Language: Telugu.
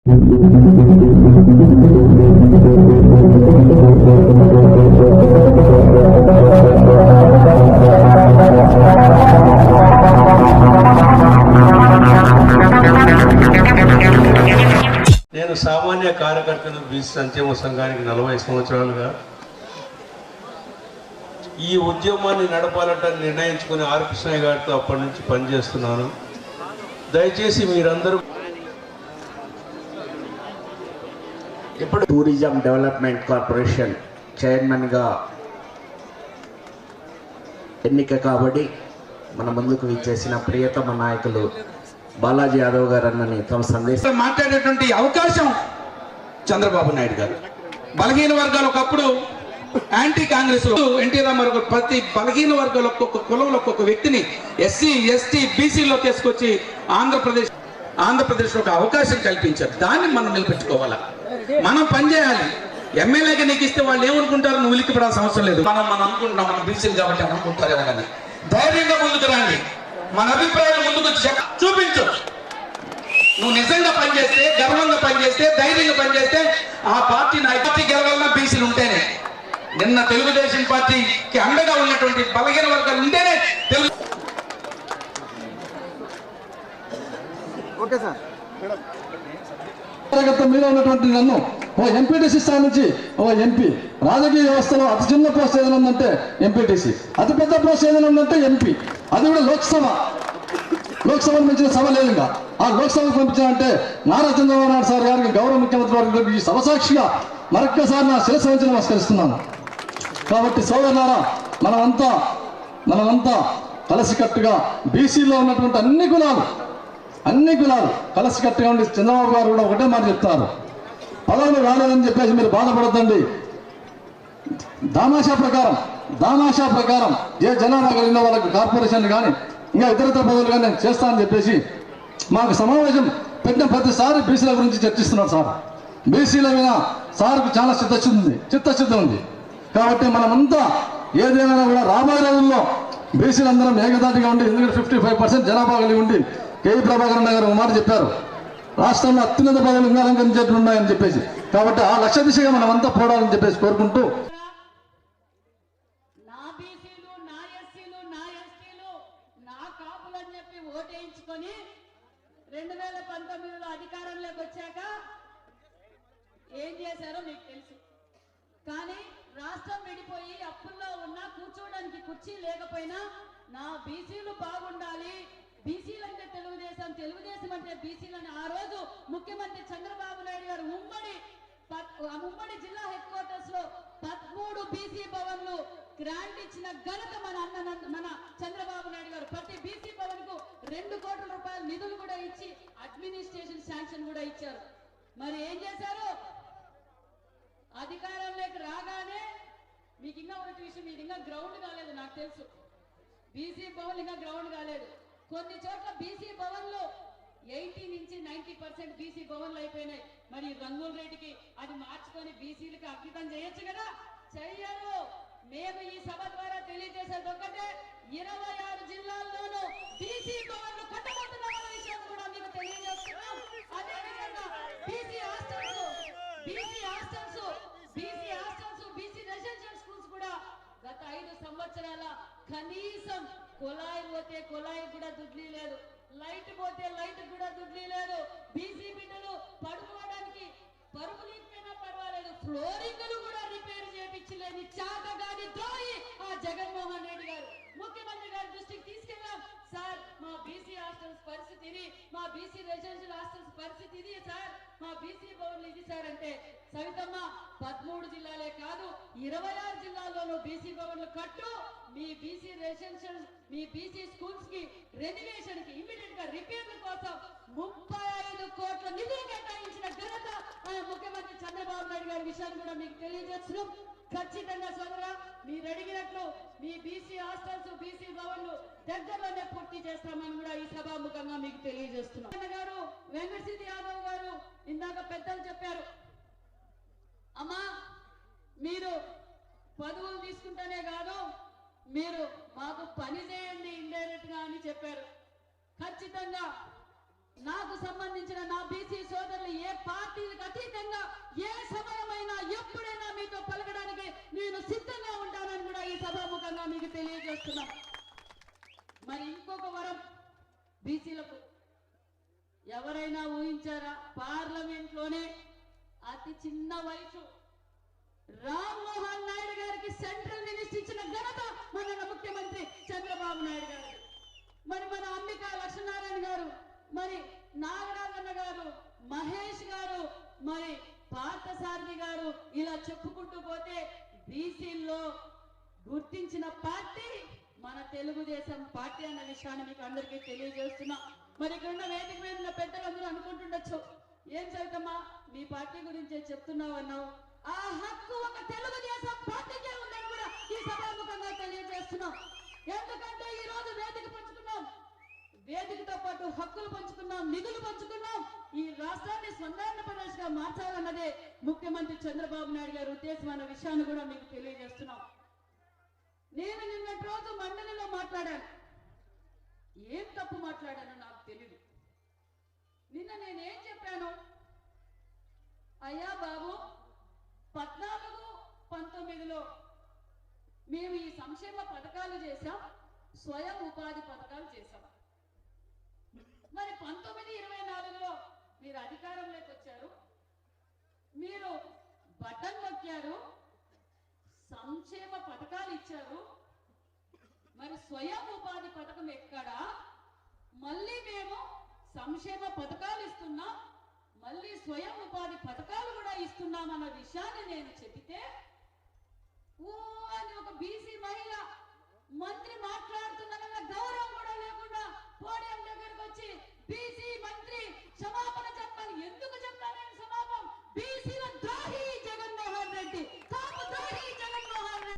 నేను సామాన్య కార్యకర్తను బీసీ సంక్షేమ సంఘానికి 40 సంవత్సరాలుగా ఈ ఉద్యమాన్ని నడపాలంటే నిర్ణయించుకుని ఆర్ కృష్ణయ్య గారితో అప్పటి నుంచి పనిచేస్తున్నాను. దయచేసి మీరందరూ ఇప్పుడు టూరిజం డెవలప్మెంట్ కార్పొరేషన్ చైర్మన్గా ఎన్నిక కాబట్టి మన ముందుకు విచ్చేసిన ప్రియతమ నాయకులు బాలాజీ యాదవ్ గారు అన్నని తమ సందేశం మాట్లాడేటువంటి అవకాశం చంద్రబాబు నాయుడు గారు. బలహీన వర్గాలు ఒకప్పుడు యాంటీ కాంగ్రెస్ ఎన్టీ రామారావు గారు ప్రతి బలహీన వర్గాల ఒక్కొక్క కులంలో ఒక్కొక్క వ్యక్తిని ఎస్సీ ఎస్టీ బీసీలో తీసుకొచ్చి ఆంధ్రప్రదేశ్లో ఒక అవకాశం కల్పించారు. దాన్ని మనం నిలబెట్టుకోవాలా, మనం పనిచేయాలి. ఎమ్మెల్యేగా నీకు ఇస్తే వాళ్ళు ఏమనుకుంటారు, నువ్వు ఉలిక్కి పడాల్సిన అవసరం లేదు. మనం అనుకుంటున్నాం మనం బీసీలు కాబట్టి అనుకుంటారేమో కానీ ధైర్యంగా ముందుకు రండి. మన అభిప్రాయాలు ముందుకు చూపించు. నువ్వు నిజంగా పనిచేస్తే, గర్వంగా పనిచేస్తే, ధైర్యంగా పనిచేస్తే ఆ పార్టీ నాయకుడి గెలవాలన్నా బీసీలు ఉంటేనే. నిన్న తెలుగుదేశం పార్టీకి అండగా ఉన్నటువంటి బలహీన వర్గాలు ఉంటేనే మీద ఉన్నటువంటి నన్ను ఓ ఎంపీటీసీ స్థానం నుంచి ఓ ఎంపీ, రాజకీయ వ్యవస్థలో అతి చిన్న పోస్ట్ ఏదైనా ఉందంటే ఎంపీటీసీ, అతి పెద్ద పోస్ట్ ఏదైనా ఉందంటే ఎంపీ, అది కూడా లోక్సభను మించిన సభ లేదు. ఇంకా ఆ లోక్సభకు పంపించాలంటే నారా చంద్రబాబు నాయుడు సార్ గారికి, గౌరవ ముఖ్యమంత్రి వారికి ఈ సభ సాక్షిగా మరొక్కసారి నా శిరస్సు వంచి నమస్కరిస్తున్నాను. కాబట్టి సోదరులారా, మనమంతా కలిసికట్టుగా బీసీలో ఉన్నటువంటి అన్ని కులాలు కలిసికట్టుగా ఉండి చంద్రబాబు గారు కూడా ఒకటే మాట చెప్తారు, పదవులు రాలేదని చెప్పేసి మీరు బాధపడద్దండి. దామాషా ప్రకారం ఏ జనాభా కలిగిన వాళ్ళకి కార్పొరేషన్ కానీ ఇంకా ఇతరత్ర పదవులు కానీ నేను చేస్తానని చెప్పేసి మాకు సమావేశం పెట్టిన ప్రతిసారి బీసీల గురించి చర్చిస్తున్నాడు సార్. బీసీల మీద సార్కు చాలా చిత్తశుద్ధి ఉంది. కాబట్టి మనమంతా ఏదైనా కూడా రాబోయే రోజుల్లో బీసీలందరం ఏకదాటిగా ఉండి, ఎందుకంటే 55% జనాభా కలిగి ఉండి కేవీ ప్రభాకర్ గారు ఒక మాట చెప్పారు, రాష్ట్రంలో అత్యున్నత పదవులు ఇంకా అలంకరించేట్లు ఉన్నాయని చెప్పేసి. కాబట్టి ఆ లక్ష్య దిశగా మనమంతా పోవడాలని చెప్పేసి కోరుకుంటూ, ఓటేయించుకొని 2019లో అధికారంలోకి వచ్చాక ఏం చేశారో మీకు తెలుసు. కానీ రాష్ట్రం విడిపోయి అప్పుల్లో ఉన్నా, కూర్చోడానికి కుర్చీ లేకపోయినా నా బీసీలు బాగుండాలి, బీసీలు అంటే తెలుగుదేశం అంటే బీసీలని ఆ రోజు ముఖ్యమంత్రి చంద్రబాబు నాయుడు గారు ఉమ్మడి జిల్లా హెడ్ క్వార్టర్స్ లో 13 బీసీ భవన్లు గ్రాంట్ ఇచ్చిన ఘనత మన చంద్రబాబు నాయుడు గారు. ప్రతి బీసీ భవన్ కు 2 కోట్ల రూపాయల నిధులు కూడా ఇచ్చి అడ్మినిస్ట్రేషన్ శాంక్షన్ కూడా ఇచ్చారు. మరి ఏం చేశారు? అధికారంలోకి రాగానే మీకు ఇంకా ఒకటి విషయం, ఇది ఇంకా గ్రౌండ్ కాలేదు నాకు తెలుసు. బీసీ భవన్లు ఇంకా గ్రౌండ్ కాలేదు. కొన్ని చోట్ల బీసీ భవన్లు 80 నుంచి 90% బీసీ భవన్లు అయిపోయినాయి. మరి రంగుల రేటుకి అది మార్చుకొని బీసీలకు అంకితం చేయొచ్చు కదా, చెయ్యరు. మేము ఈ సభ ద్వారా తెలియజేసేది ఒకటే, 26 జిల్లాల్లోనూ బీసీ భవన్లు కట్టబోతున్న విషయం కూడా మీకు తెలియజేస్తున్నాం. అదేవిధంగా BC hostels, BC residential schools కూడా గత 5 సంవత్సరాల కనీసం కొలాయి పోతే కొలాయి కూడా దుడ్లీ లేదు, లైట్ పోతే లైట్ కూడా దుడ్లీ లేదు. బీసీ బిడ్డలు పడుకోవడానికి పరుపు లేకపోయినా పర్వాలేదు, ఫ్లోరింగ్లు కూడా రిపేర్ చేయించలేని చాతగాని ద్రోహి ఆ జగన్మోహన్ రెడ్డి గారు. ముఖ్యమంత్రి గారి దృష్టికి తీసుకెళ్ళాం, సార్ మా బీసీ హాస్టల్స్ పరిస్థితి ఇది, మా బీసీ రెసిడెన్షియల్ హాస్టల్స్ పరిస్థితి ఇది సార్, మా బీసీ భవన్లు ఇది సార్ అంటే, సవితమ్మ 13 జిల్లాలే కాదు 26 జిల్లాల్లోనూ బీసీ భవన్లు కట్టు, మీ బీసీ రెసిడెన్షియల్, మీ బీసీ స్కూల్స్ కి రెనోవేషన్ కి ఇమ్మీడియట్ గా రిపేర్ల కోసం 35 కోట్ల నిధులు కేటాయించిన ఘనత ముఖ్యమంత్రి చంద్రబాబు నాయుడు గారి విషయాన్ని కూడా మీకు తెలియజేస్తున్నాం. ఖచ్చితంగా సోదరా, మీరు అడిగినట్లు మీ బీసీ హాస్టల్స్, బీసీ భవన్లు దగ్గరలోనే పూర్తి చేస్తామని కూడా ఈ సభాముఖంగా మీకు తెలియజేస్తున్నాం. గారు వెంకటసిద్ధి యాదవ్ గారు ఇందాక పెద్దలు చెప్పారు, అమ్మా మీరు పదవులు తీసుకుంటేనే కాదు, మీరు మాకు పని చేయండి ఇండైరెక్ట్ గా అని చెప్పారు. ఖచ్చితంగా నాకు సంబంధించిన నా బీసీ సోదరులు ఏ ఏ సమయమైనా ఎప్పుడైనా మీతో పలకడానికి నేను సిద్ధంగా ఉంటానని కూడా ఈ సభాముఖంగా మీకు తెలియజేస్తున్నా. మరి ఇంకొక వరం బీసీలకు ఎవరైనా ఊహించారా? పార్లమెంట్ లోనే అతి చిన్న వయసు రామ్మోహన్ నాయుడు గారికి సెంట్రల్ మినిస్టర్ ఇచ్చిన ఘనత మన ముఖ్యమంత్రి చంద్రబాబు నాయుడు గారు. మరి మన అంబికా లక్ష్మీనారాయణ గారు, మరి నాగరాజన్న గారు, మహేష్ గారు, మరి పార్థసారథి గారు, ఇలా చెప్పుకుంటూ పోతే బీసీల్లో గుర్తించిన పార్టీ మన తెలుగుదేశం పార్టీ అన్న విషయాన్ని మీకు అందరికీ తెలియజేస్తున్నా. మరి ఇక్కడ ఉన్న వేదిక మీద ఉన్న పెద్దలందరూ అనుకుంటుండొచ్చు, ఏం సరితమ్మా మీ పార్టీ గురించే చెప్తున్నావు అన్నావు. ఆ హక్కు ఒక తెలుగుదేశం పార్టీకే ఉందని కూడా ఈ సభాముఖంగా తెలియజేస్తున్నాం. ఎందుకంటే ఈ రోజు వేదిక పంచుకున్నాం, వేదికతో పాటు హక్కులు పంచుకున్నాం, నిధులు పంచుకున్నాం. ఈ రాష్ట్రాన్ని స్వర్ణాంధ్రప్రదేశ్ గా మార్చాలన్నదే ముఖ్యమంత్రి చంద్రబాబు నాయుడు గారి ఉద్దేశం అన్న విషయాన్ని కూడా మీకు తెలియజేస్తున్నాం. నేను నిన్నటి రోజు మండలిలో మాట్లాడాను. ఏం తప్పు మాట్లాడానో నాకు తెలియదు. నిన్న నేనేం చెప్పాను? అయ్యా బాబు, 14-19లో మేము ఈ సంక్షేమ పథకాలు చేశాం, స్వయం ఉపాధి పథకాలు చేశాం. మరి 19-24లో మీరు అధికారంలోకి వచ్చారు, మీరు బటన్ నొక్కారు, సంక్షేమ పథకాలు ఇచ్చారు. మరి స్వయం ఉపాధి పథకం ఎక్కడా? మళ్ళీ మేము సంక్షేమ పథకాలు ఇస్తున్నాం, మళ్ళీ స్వయం ఉపాధి పథకాలు కూడా ఇస్తున్నాం అన్న విషయాన్ని నేను చెబితే ఓ అని ఒక బీసీ మహిళ మంత్రి మాట్లాడుతున్న గౌరవం కూడా లేకుండా పోడియం దగ్గరకు వచ్చి బీసీ మంత్రి క్షమాపణ చెప్పాలి. ఎందుకు చెప్పాను నేను క్షమాపణ? బీసీల